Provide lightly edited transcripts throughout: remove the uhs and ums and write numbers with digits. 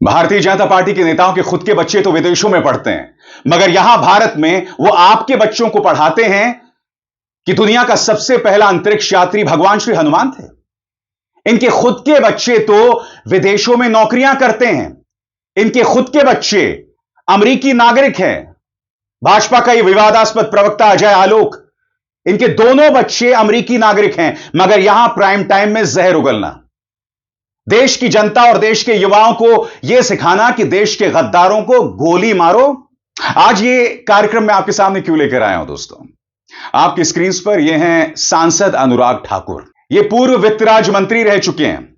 Bharatiya Janata party के नेताओं के खुद के बच्चे तो विदेशों में पढ़ते हैं, मगर यहां भारत में वो आपके बच्चों को पढ़ाते हैं कि दुनिया का सबसे पहला अंतरिक्ष यात्री भगवान श्री हनुमान थे। इनके खुद के बच्चे तो विदेशों में नौकरियां करते हैं। इनके खुद के बच्चे अमेरिकी नागरिक हैं। भाजपा का यह विवादास्पद प्रवक्ता अजय आलोक, इनके दोनों बच्चे अमेरिकी नागरिक हैं, मगर यहां प्राइम टाइम में जहर उगलना, देश की जनता और देश के युवाओं को यह सिखाना कि देश के गद्दारों को गोली मारो। आज ये कार्यक्रम मैं आपके सामने क्यों लेकर आया हूं दोस्तों? आपकी स्क्रीन पर यह हैं सांसद अनुराग ठाकुर। ये पूर्व वित्त राज्य मंत्री रह चुके हैं।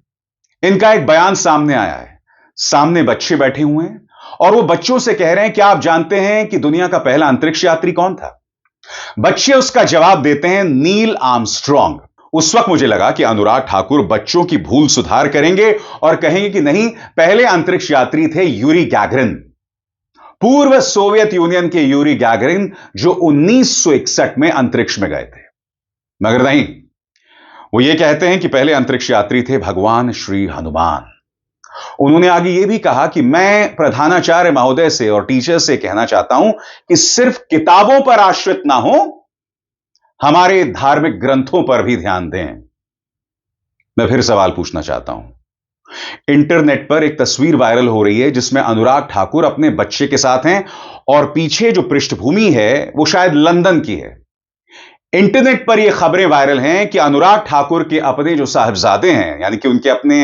इनका एक बयान सामने आया है। सामने बच्चे बैठे हुए हैं और वो बच्चों से कह रहे हैं, क्या आप जानते हैं कि दुनिया का पहला अंतरिक्ष यात्री कौन था? बच्चे उसका जवाब देते हैं, नील आर्मस्ट्रांग। उस वक्त मुझे लगा कि अनुराग ठाकुर बच्चों की भूल सुधार करेंगे और कहेंगे कि नहीं, पहले अंतरिक्ष यात्री थे यूरी गैगरिन, पूर्व सोवियत यूनियन के यूरी गैगरिन, जो 1961 में अंतरिक्ष में गए थे। मगर नहीं, वो ये कहते हैं कि पहले अंतरिक्ष यात्री थे भगवान श्री हनुमान। उन्होंने आगे ये भी कहा कि मैं प्रधानाचार्य महोदय से और टीचर से कहना चाहता हूं कि सिर्फ किताबों पर आश्रित ना हो, हमारे धार्मिक ग्रंथों पर भी ध्यान दें। मैं फिर सवाल पूछना चाहता हूं। इंटरनेट पर एक तस्वीर वायरल हो रही है जिसमें अनुराग ठाकुर अपने बच्चे के साथ हैं और पीछे जो पृष्ठभूमि है वो शायद लंदन की है। इंटरनेट पर यह खबरें वायरल हैं कि अनुराग ठाकुर के अपने जो साहिबजादे हैं, यानी कि उनके अपने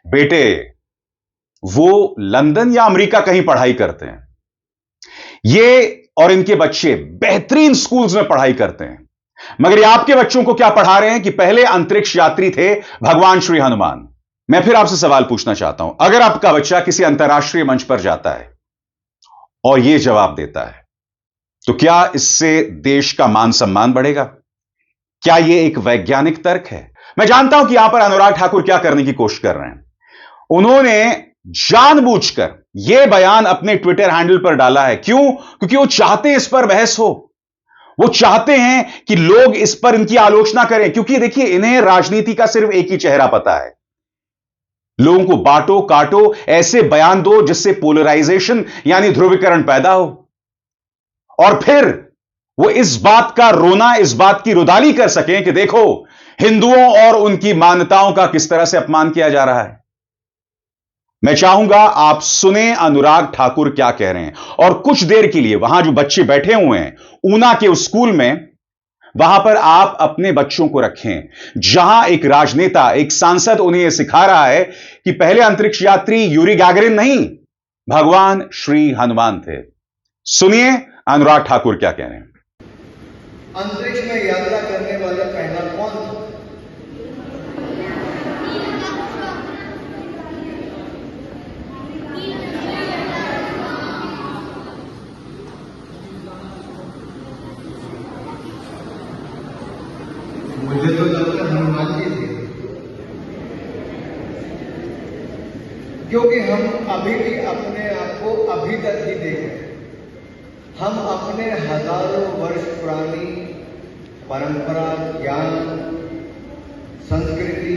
बेटे, वो लंदन या अमेरिका कहीं पढ़ाई करते हैं। ये और इनके बच्चे बेहतरीन स्कूल्स में पढ़ाई करते हैं, मगर ये आपके बच्चों को क्या पढ़ा रहे हैं कि पहले अंतरिक्ष यात्री थे भगवान श्री हनुमान। मैं फिर आपसे सवाल पूछना चाहता हूं, अगर आपका बच्चा किसी अंतर्राष्ट्रीय मंच पर जाता है और यह जवाब देता है, तो क्या इससे देश का मान सम्मान बढ़ेगा? क्या यह एक वैज्ञानिक तर्क है? मैं जानता हूं कि यहां पर अनुराग ठाकुर क्या करने की कोशिश कर रहे हैं। उन्होंने जानबूझकर यह बयान अपने ट्विटर हैंडल पर डाला है। क्यों? क्योंकि वो चाहते हैं इस पर बहस हो। वो चाहते हैं कि लोग इस पर इनकी आलोचना करें, क्योंकि देखिए, इन्हें राजनीति का सिर्फ एक ही चेहरा पता है। लोगों को बांटो काटो, ऐसे बयान दो जिससे पोलराइजेशन यानी ध्रुवीकरण पैदा हो, और फिर वो इस बात का रोना, इस बात की रुदाली कर सकें कि देखो, हिंदुओं और उनकी मान्यताओं का किस तरह से अपमान किया जा रहा है। मैं चाहूंगा आप सुने अनुराग ठाकुर क्या कह रहे हैं, और कुछ देर के लिए वहां जो बच्चे बैठे हुए हैं ऊना के उस स्कूल में, वहां पर आप अपने बच्चों को रखें, जहां एक राजनेता, एक सांसद उन्हें यह सिखा रहा है कि पहले अंतरिक्ष यात्री यूरी गैगरिन नहीं, भगवान श्री हनुमान थे। सुनिए अनुराग ठाकुर क्या कह रहे हैं। अंतरिक्ष में यात्रा करने वाला पहला कौन था? मुझे तो लगता है हनुमान जी थे, क्योंकि हम अभी भी अपने आप को अभी तक ही देख रहे हैं। हम अपने हजारों वर्ष पुरानी परंपरा, ज्ञान, संस्कृति,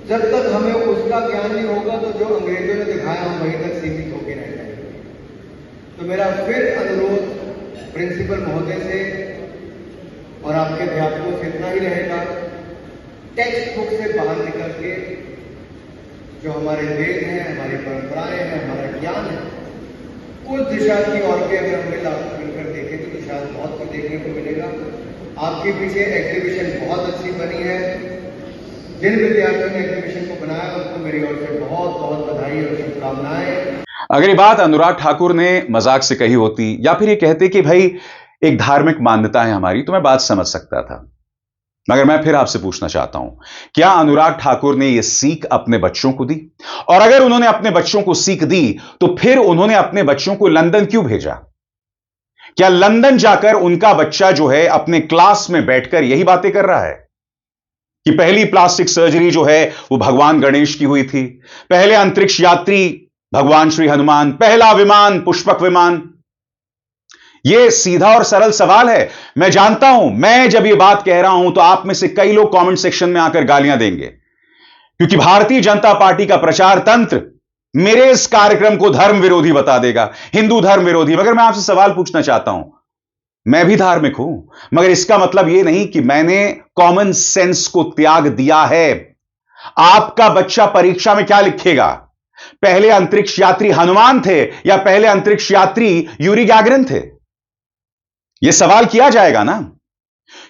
जब तक हमें उसका ज्ञान नहीं होगा तो जो अंग्रेजों ने दिखाया हम वहीं तक सीमित होकर रह जाएंगे। तो मेरा फिर अनुरोध प्रिंसिपल महोदय से और आपके अध्यापकों से इतना ही रहेगा, टेक्स्ट बुक से बाहर निकल के जो हमारे वेद हैं, हमारी परंपराएं हैं, हमारा ज्ञान है, उस दिशा की ओर के अगर हम मिलकर देखें तो शायद बहुत कुछ देखने को मिलेगा। आपके पीछे एग्जीबिशन बहुत अच्छी बनी है। जिन विद्यार्थियों ने एग्जीबिशन को बनाया उनको मेरी ओर से बहुत बहुत बधाई और शुभकामनाएं। अगर ये बात अनुराग ठाकुर ने मजाक से कही होती या फिर ये कहते कि भाई एक धार्मिक मान्यता है हमारी, तो मैं बात समझ सकता था। मगर मैं फिर आपसे पूछना चाहता हूं, क्या अनुराग ठाकुर ने यह सीख अपने बच्चों को दी? और अगर उन्होंने अपने बच्चों को सीख दी, तो फिर उन्होंने अपने बच्चों को लंदन क्यों भेजा? क्या लंदन जाकर उनका बच्चा जो है अपने क्लास में बैठकर यही बातें कर रहा है कि पहली प्लास्टिक सर्जरी जो है वो भगवान गणेश की हुई थी, पहले अंतरिक्ष यात्री भगवान श्री हनुमान, पहला विमान पुष्पक विमान? यह सीधा और सरल सवाल है। मैं जानता हूं, मैं जब यह बात कह रहा हूं तो आप में से कई लोग कमेंट सेक्शन में आकर गालियां देंगे, क्योंकि भारतीय जनता पार्टी का प्रचार तंत्र मेरे इस कार्यक्रम को धर्म विरोधी बता देगा, हिंदू धर्म विरोधी। मगर मैं आपसे सवाल पूछना चाहता हूं, मैं भी धार्मिक हूं, मगर इसका मतलब यह नहीं कि मैंने कॉमन सेंस को त्याग दिया है। आपका बच्चा परीक्षा में क्या लिखेगा? पहले अंतरिक्ष यात्री हनुमान थे या पहले अंतरिक्ष यात्री यूरी गैगरिन थे? यह सवाल किया जाएगा ना,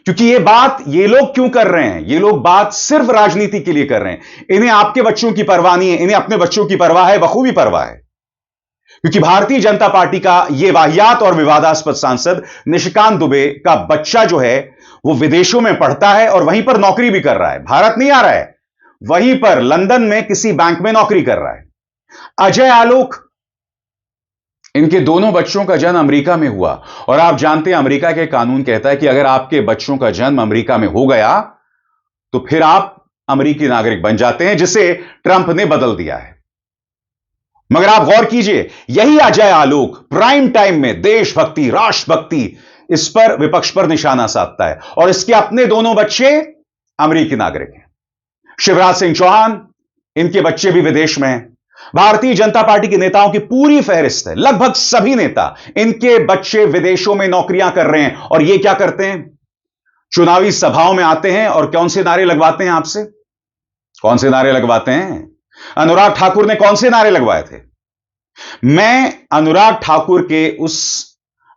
क्योंकि ये लोग क्यों कर रहे हैं? ये लोग बात सिर्फ राजनीति के लिए कर रहे हैं। इन्हें आपके बच्चों की परवाह नहीं है, इन्हें अपने बच्चों की परवाह है, बखूबी परवाह है। क्योंकि भारतीय जनता पार्टी का यह वाहियात और विवादास्पद सांसद निशिकांत दुबे का बच्चा जो है वो विदेशों में पढ़ता है और वहीं पर नौकरी भी कर रहा है। भारत नहीं आ रहा है, वहीं पर लंदन में किसी बैंक में नौकरी कर रहा है। अजय आलोक, इनके दोनों बच्चों का जन्म अमेरिका में हुआ और आप जानते हैं अमेरिका के कानून कहता है कि अगर आपके बच्चों का जन्म अमेरिका में हो गया तो फिर आप अमेरिकी नागरिक बन जाते हैं, जिसे ट्रंप ने बदल दिया है। मगर आप गौर कीजिए, यही अजय आलोक प्राइम टाइम में देशभक्ति, राष्ट्रभक्ति, इस पर विपक्ष पर निशाना साधता है और इसके अपने दोनों बच्चे अमेरिकी नागरिक हैं। शिवराज सिंह चौहान, इनके बच्चे भी विदेश में हैं। भारतीय जनता पार्टी के नेताओं की पूरी फहरिस्त है, लगभग सभी नेता, इनके बच्चे विदेशों में नौकरियां कर रहे हैं। और ये क्या करते हैं? चुनावी सभाओं में आते हैं और कौन से नारे लगवाते हैं आपसे? कौन से नारे लगवाते हैं? अनुराग ठाकुर ने कौन से नारे लगवाए थे? मैं अनुराग ठाकुर के उस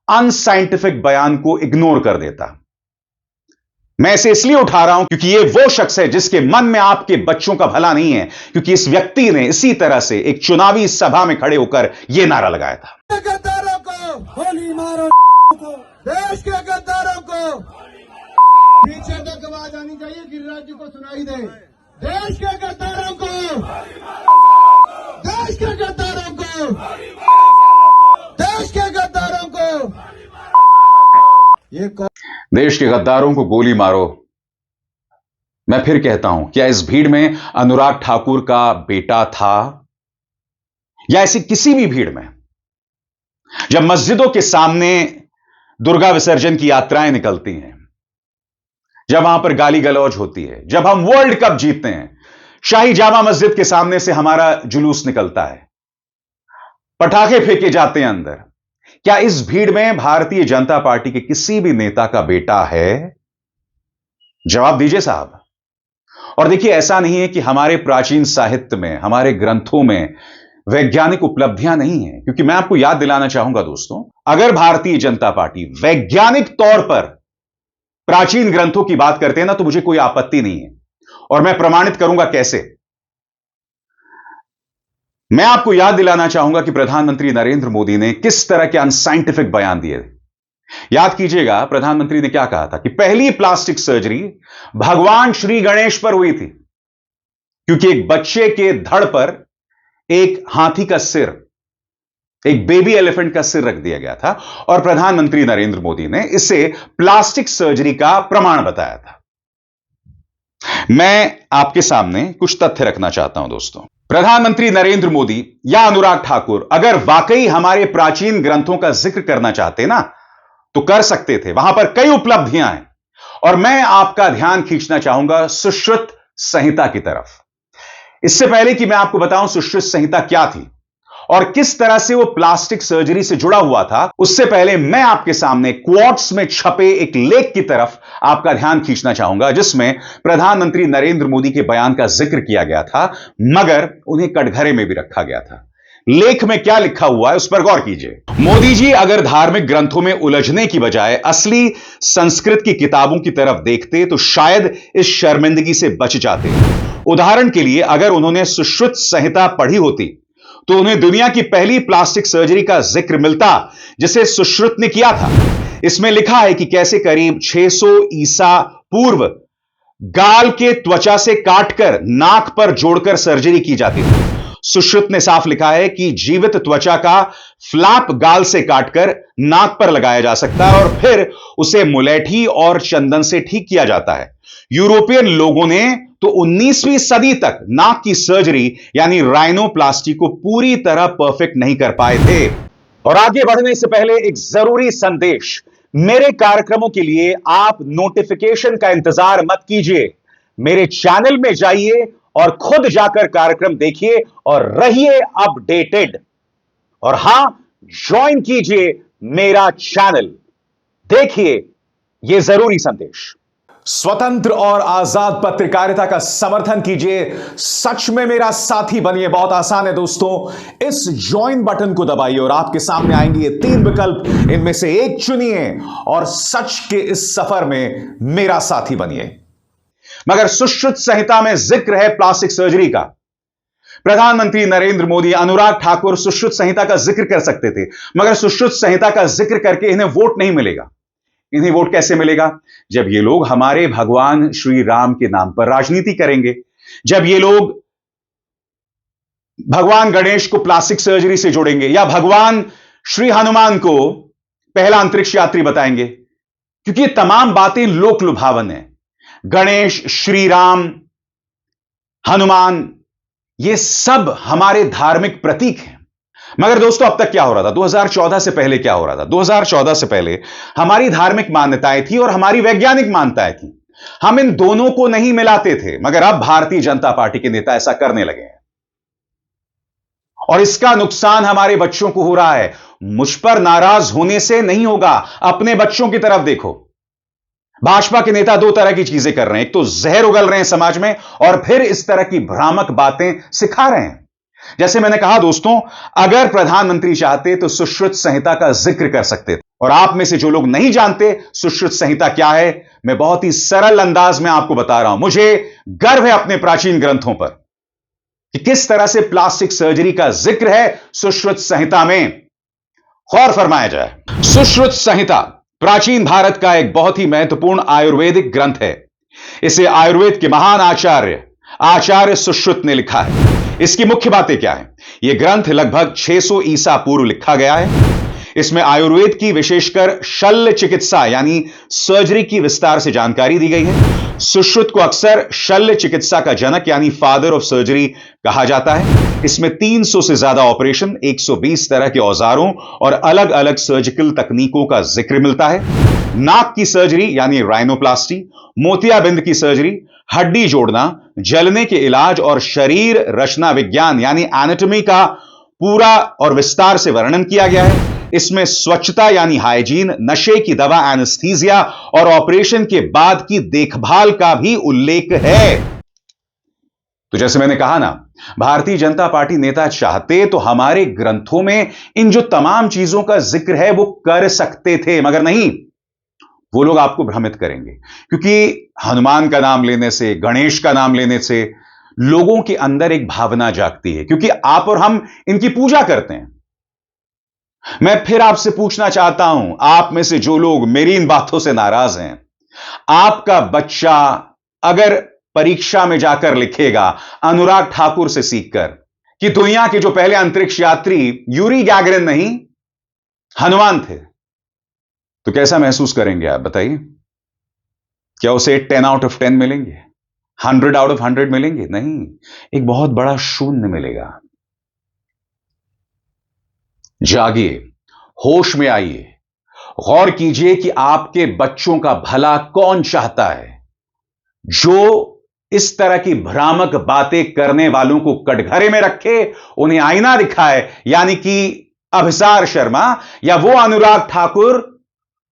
अनसाइंटिफिक बयान को इग्नोर कर देता। मैं इसे इसलिए उठा रहा हूं क्योंकि यह वो शख्स है जिसके मन में आपके बच्चों का भला नहीं है, क्योंकि इस व्यक्ति ने इसी तरह से एक चुनावी सभा में खड़े होकर यह नारा लगाया था। गद्दारों को गोली मारो, देश के गद्दारों को। पीछे तक आवाज आनी चाहिए, गिरिराज जी को सुनाई दे। देश के गद्दारों को, देश के गद्दारों को, देश के गद्दारों को। ये देश के गद्दारों को गोली मारो। मैं फिर कहता हूं, क्या इस भीड़ में अनुराग ठाकुर का बेटा था? या ऐसी किसी भी भीड़ में जब मस्जिदों के सामने दुर्गा विसर्जन की यात्राएं निकलती हैं, जब वहां पर गाली गलौज होती है, जब हम वर्ल्ड कप जीतते हैं, शाही जामा मस्जिद के सामने से हमारा जुलूस निकलता है, पटाखे फेंके जाते हैं अंदर, क्या इस भीड़ में भारतीय जनता पार्टी के किसी भी नेता का बेटा है? जवाब दीजिए साहब। और देखिए, ऐसा नहीं है कि हमारे प्राचीन साहित्य में, हमारे ग्रंथों में वैज्ञानिक उपलब्धियां नहीं है, क्योंकि मैं आपको याद दिलाना चाहूंगा दोस्तों, अगर भारतीय जनता पार्टी वैज्ञानिक तौर पर प्राचीन ग्रंथों की बात करते हैं ना, तो मुझे कोई आपत्ति नहीं है और मैं प्रमाणित करूंगा कैसे। मैं आपको याद दिलाना चाहूंगा कि प्रधानमंत्री नरेंद्र मोदी ने किस तरह के अनसाइंटिफिक बयान दिए। याद कीजिएगा, प्रधानमंत्री ने क्या कहा था कि पहली प्लास्टिक सर्जरी भगवान श्री गणेश पर हुई थी, क्योंकि एक बच्चे के धड़ पर एक हाथी का सिर, एक बेबी एलिफेंट का सिर रख दिया गया था और प्रधानमंत्री नरेंद्र मोदी ने इसे प्लास्टिक सर्जरी का प्रमाण बताया था। मैं आपके सामने कुछ तथ्य रखना चाहता हूं दोस्तों। प्रधानमंत्री नरेंद्र मोदी या अनुराग ठाकुर अगर वाकई हमारे प्राचीन ग्रंथों का जिक्र करना चाहते ना, तो कर सकते थे। वहां पर कई उपलब्धियां हैं और मैं आपका ध्यान खींचना चाहूंगा सुश्रुत संहिता की तरफ। इससे पहले कि मैं आपको बताऊं सुश्रुत संहिता क्या थी और किस तरह से वो प्लास्टिक सर्जरी से जुड़ा हुआ था, उससे पहले मैं आपके सामने क्वार्ट्स में छपे एक लेख की तरफ आपका ध्यान खींचना चाहूंगा, जिसमें प्रधानमंत्री नरेंद्र मोदी के बयान का जिक्र किया गया था, मगर उन्हें कटघरे में भी रखा गया था। लेख में क्या लिखा हुआ है उस पर गौर कीजिए। मोदी जी अगर धार्मिक ग्रंथों में उलझने की बजाय असली संस्कृत की किताबों की तरफ देखते तो शायद इस शर्मिंदगी से बच जाते। उदाहरण के लिए, अगर उन्होंने सुश्रुत संहिता पढ़ी होती तो उन्हें दुनिया की पहली प्लास्टिक सर्जरी का जिक्र मिलता जिसे सुश्रुत ने किया था। इसमें लिखा है कि कैसे करीब 600 ईसा पूर्व गाल के त्वचा से काटकर नाक पर जोड़कर सर्जरी की जाती थी। सुश्रुत ने साफ लिखा है कि जीवित त्वचा का फ्लैप गाल से काटकर नाक पर लगाया जा सकता है और फिर उसे मुलेठी और चंदन से ठीक किया जाता है। यूरोपियन लोगों ने तो 19वीं सदी तक नाक की सर्जरी यानी राइनोप्लास्टी को पूरी तरह परफेक्ट नहीं कर पाए थे। और आगे बढ़ने से पहले एक जरूरी संदेश, मेरे कार्यक्रमों के लिए आप नोटिफिकेशन का इंतजार मत कीजिए, मेरे चैनल में जाइए और खुद जाकर कार्यक्रम देखिए और रहिए अपडेटेड। और हां, ज्वाइन कीजिए मेरा चैनल, देखिए यह जरूरी संदेश। स्वतंत्र और आजाद पत्रकारिता का समर्थन कीजिए, सच में मेरा साथी बनिए। बहुत आसान है दोस्तों, इस ज्वाइन बटन को दबाइए और आपके सामने आएंगे ये 3 विकल्प, इनमें से एक चुनिए और सच के इस सफर में मेरा साथी बनिए। मगर सुश्रुत संहिता में जिक्र है प्लास्टिक सर्जरी का। प्रधानमंत्री नरेंद्र मोदी, अनुराग ठाकुर सुश्रुत संहिता का जिक्र कर सकते थे, मगर सुश्रुत संहिता का जिक्र करके इन्हें वोट नहीं मिलेगा। इन्हें वोट कैसे मिलेगा? जब ये लोग हमारे भगवान श्री राम के नाम पर राजनीति करेंगे, जब ये लोग भगवान गणेश को प्लास्टिक सर्जरी से जोड़ेंगे या भगवान श्री हनुमान को पहला अंतरिक्ष यात्री बताएंगे, क्योंकि ये तमाम बातें लोक लुभावन है। गणेश, श्री राम, हनुमान, ये सब हमारे धार्मिक प्रतीक हैं। मगर दोस्तों, अब तक क्या हो रहा था? 2014 से पहले क्या हो रहा था? 2014 से पहले हमारी धार्मिक मान्यताएं थी और हमारी वैज्ञानिक मान्यताएं थी। हम इन दोनों को नहीं मिलाते थे, मगर अब भारतीय जनता पार्टी के नेता ऐसा करने लगे हैं और इसका नुकसान हमारे बच्चों को हो रहा है। मुझ पर नाराज होने से नहीं होगा, अपने बच्चों की तरफ देखो। भाजपा के नेता 2 तरह की चीजें कर रहे हैं, एक तो जहर उगल रहे हैं समाज में और फिर इस तरह की भ्रामक बातें सिखा रहे हैं। जैसे मैंने कहा दोस्तों, अगर प्रधानमंत्री चाहते तो सुश्रुत संहिता का जिक्र कर सकते थे। और आप में से जो लोग नहीं जानते सुश्रुत संहिता क्या है, मैं बहुत ही सरल अंदाज में आपको बता रहा हूं। मुझे गर्व है अपने प्राचीन ग्रंथों पर कि किस तरह से प्लास्टिक सर्जरी का जिक्र है सुश्रुत संहिता में। गौर फरमाया जाए, सुश्रुत संहिता प्राचीन भारत का एक बहुत ही महत्वपूर्ण आयुर्वेदिक ग्रंथ है। इसे आयुर्वेद के महान आचार्य सुश्रुत ने लिखा है। इसकी मुख्य बातें क्या है? यह ग्रंथ लगभग 600 ईसा पूर्व लिखा गया है। इसमें आयुर्वेद की विशेषकर शल्य चिकित्सा यानी सर्जरी की विस्तार से जानकारी दी गई है। सुश्रुत को अक्सर शल्य चिकित्सा का जनक यानी फादर ऑफ सर्जरी कहा जाता है। इसमें 300 से ज्यादा ऑपरेशन, 120 तरह के औजारों और अलग अलग सर्जिकल तकनीकों का जिक्र मिलता है। नाक की सर्जरी यानी राइनोप्लास्टी, मोतियाबिंद की सर्जरी, हड्डी जोड़ना, जलने के इलाज और शरीर रचना विज्ञान यानी एनाटॉमी का पूरा और विस्तार से वर्णन किया गया है। इसमें स्वच्छता यानी हाइजीन, नशे की दवा एनेस्थीसिया और ऑपरेशन के बाद की देखभाल का भी उल्लेख है। तो जैसे मैंने कहा ना, भारतीय जनता पार्टी नेता चाहते तो हमारे ग्रंथों में इन जो तमाम चीजों का जिक्र है वो कर सकते थे, मगर नहीं। वो लोग आपको भ्रमित करेंगे, क्योंकि हनुमान का नाम लेने से, गणेश का नाम लेने से लोगों के अंदर एक भावना जागती है, क्योंकि आप और हम इनकी पूजा करते हैं। मैं फिर आपसे पूछना चाहता हूं, आप में से जो लोग मेरी इन बातों से नाराज हैं, आपका बच्चा अगर परीक्षा में जाकर लिखेगा अनुराग ठाकुर से सीखकर कि दुनिया के जो पहले अंतरिक्ष यात्री यूरी गैगरिन नहीं हनुमान थे, तो कैसा महसूस करेंगे आप बताइए? क्या उसे 10 आउट ऑफ 10 मिलेंगे? 100 आउट ऑफ 100 मिलेंगे? नहीं, एक बहुत बड़ा शून्य मिलेगा। जागिए, होश में आइए, गौर कीजिए कि आपके बच्चों का भला कौन चाहता है। जो इस तरह की भ्रामक बातें करने वालों को कटघरे में रखे, उन्हें आईना दिखाए, यानी कि अभिसार शर्मा या वो अनुराग ठाकुर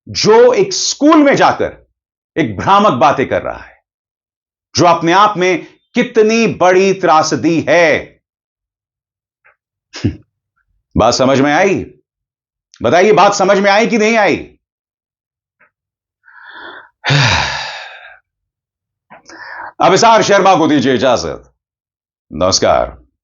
जो एक स्कूल में जाकर एक भ्रामक बातें कर रहा है, जो अपने आप में कितनी बड़ी त्रासदी है। बात समझ में आई? बताइए, बात समझ में आई कि नहीं आई? अभिसार शर्मा को दीजिए इजाजत। नमस्कार।